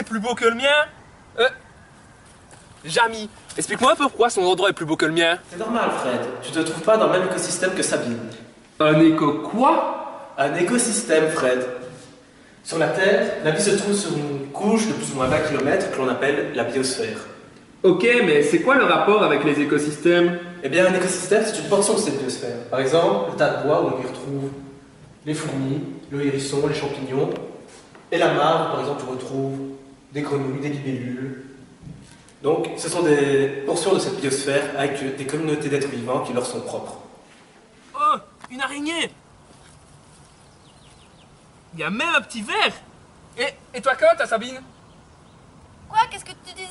Plus beau que le mien. Jamy, explique-moi un peu pourquoi son endroit est plus beau que le mien. C'est normal, Fred. Tu te trouves pas dans le même écosystème que Sabine. Un éco quoi? Un écosystème, Fred. Sur la Terre, la vie se trouve sur une couche de plus ou moins 20 km que l'on appelle la biosphère. Ok, mais c'est quoi le rapport avec les écosystèmes? Eh bien, un écosystème, c'est une portion de cette biosphère. Par exemple, le tas de bois où on y retrouve les fourmis, le hérisson, les champignons. Et la mare, où par exemple, tu retrouves des grenouilles, des libellules. Donc, ce sont des portions de cette biosphère avec des communautés d'êtres vivants qui leur sont propres. Oh, une araignée! Il y a même un petit ver! Et toi, comment t'as, Sabine? Quoi? Qu'est-ce que tu disais?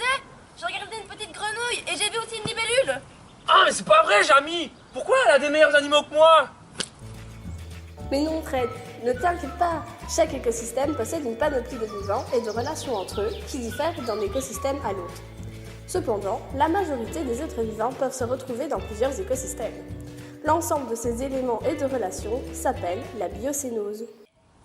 Je regardais une petite grenouille et j'ai vu aussi une libellule! Ah, mais c'est pas vrai, Jamy! Pourquoi elle a des meilleurs animaux que moi? Mais non, Fred, ne t'inquiète pas. Chaque écosystème possède une panoplie de vivants et de relations entre eux qui diffèrent d'un écosystème à l'autre. Cependant, la majorité des êtres vivants peuvent se retrouver dans plusieurs écosystèmes. L'ensemble de ces éléments et de relations s'appelle la biocénose.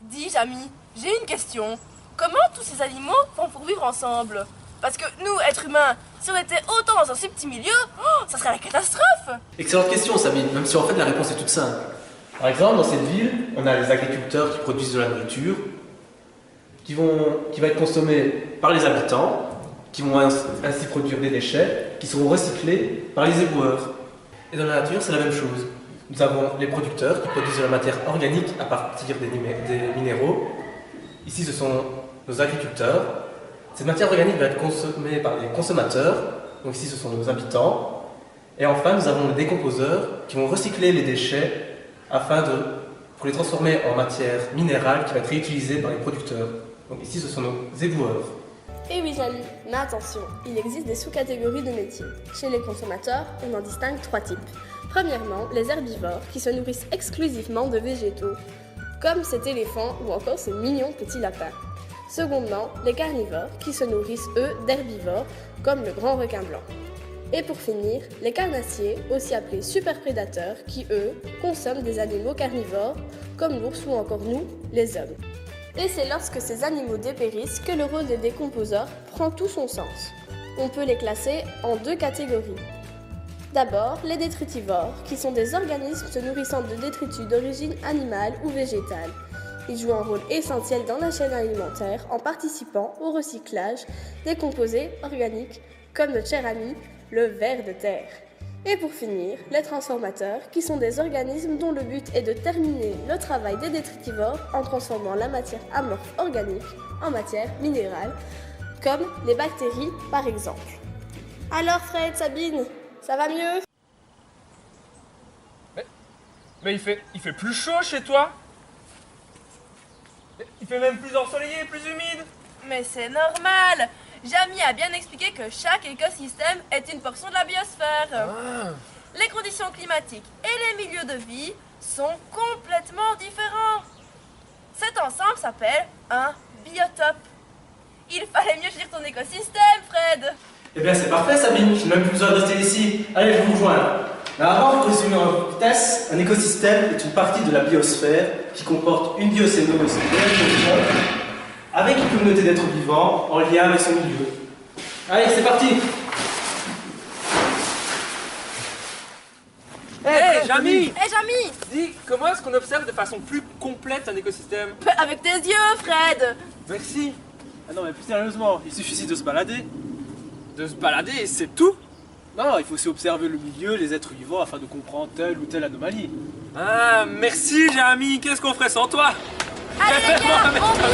Dis, Jamy, j'ai une question. Comment tous ces animaux font pour vivre ensemble? Parce que nous, êtres humains, si on était autant dans un si petit milieu, ça serait la catastrophe! Excellente question, Sabine, même si en fait la réponse est toute simple. Par exemple, dans cette ville, on a les agriculteurs qui produisent de la nourriture, qui va être consommée par les habitants, qui vont ainsi produire des déchets, qui seront recyclés par les éboueurs. Et dans la nature, c'est la même chose. Nous avons les producteurs qui produisent de la matière organique à partir des minéraux. Ici, ce sont nos agriculteurs. Cette matière organique va être consommée par les consommateurs. Donc ici, ce sont nos habitants. Et enfin, nous avons les décomposeurs qui vont recycler les déchets pour les transformer en matière minérale qui va être réutilisée par les producteurs. Donc ici, ce sont nos éboueurs. Et oui, Jamy, mais attention, il existe des sous-catégories de métiers. Chez les consommateurs, on en distingue 3 types. Premièrement, les herbivores, qui se nourrissent exclusivement de végétaux, comme cet éléphant ou encore ces mignons petits lapins. Secondement, les carnivores, qui se nourrissent, eux, d'herbivores, comme le grand requin blanc. Et pour finir, les carnassiers, aussi appelés superprédateurs, qui, eux, consomment des animaux carnivores, comme l'ours ou encore nous, les hommes. Et c'est lorsque ces animaux dépérissent que le rôle des décomposeurs prend tout son sens. On peut les classer en 2 catégories. D'abord, les détritivores, qui sont des organismes se nourrissant de détritus d'origine animale ou végétale. Ils jouent un rôle essentiel dans la chaîne alimentaire en participant au recyclage des composés organiques, comme notre cher ami, le ver de terre. Et pour finir, les transformateurs, qui sont des organismes dont le but est de terminer le travail des détritivores en transformant la matière amorphe organique en matière minérale, comme les bactéries par exemple. Alors Fred, Sabine, ça va mieux? Mais il fait plus chaud chez toi? Il fait même plus ensoleillé, plus humide. Mais c'est normal! Jamy a bien expliqué que chaque écosystème est une portion de la biosphère. Ah. Les conditions climatiques et les milieux de vie sont complètement différents. Cet ensemble s'appelle un biotope. Il fallait mieux choisir ton écosystème, Fred. Eh bien, c'est parfait, Sabine. Je n'ai même plus besoin de rester ici. Allez, je vous rejoins. Mais avant de résumer en vitesse, un écosystème est une partie de la biosphère qui comporte une biocénose avec une communauté d'êtres vivants en lien avec son milieu. Allez, c'est parti. Hey, Jamy! Hé, Jamy! Dis, comment est-ce qu'on observe de façon plus complète un écosystème? Avec tes yeux, Fred! Merci. Ah non, mais plus sérieusement, il suffit de se balader. De se balader et c'est tout? Non, il faut aussi observer le milieu, les êtres vivants, afin de comprendre telle ou telle anomalie. Ah, merci, Jamy. Qu'est-ce qu'on ferait sans toi? Allez, les gars, on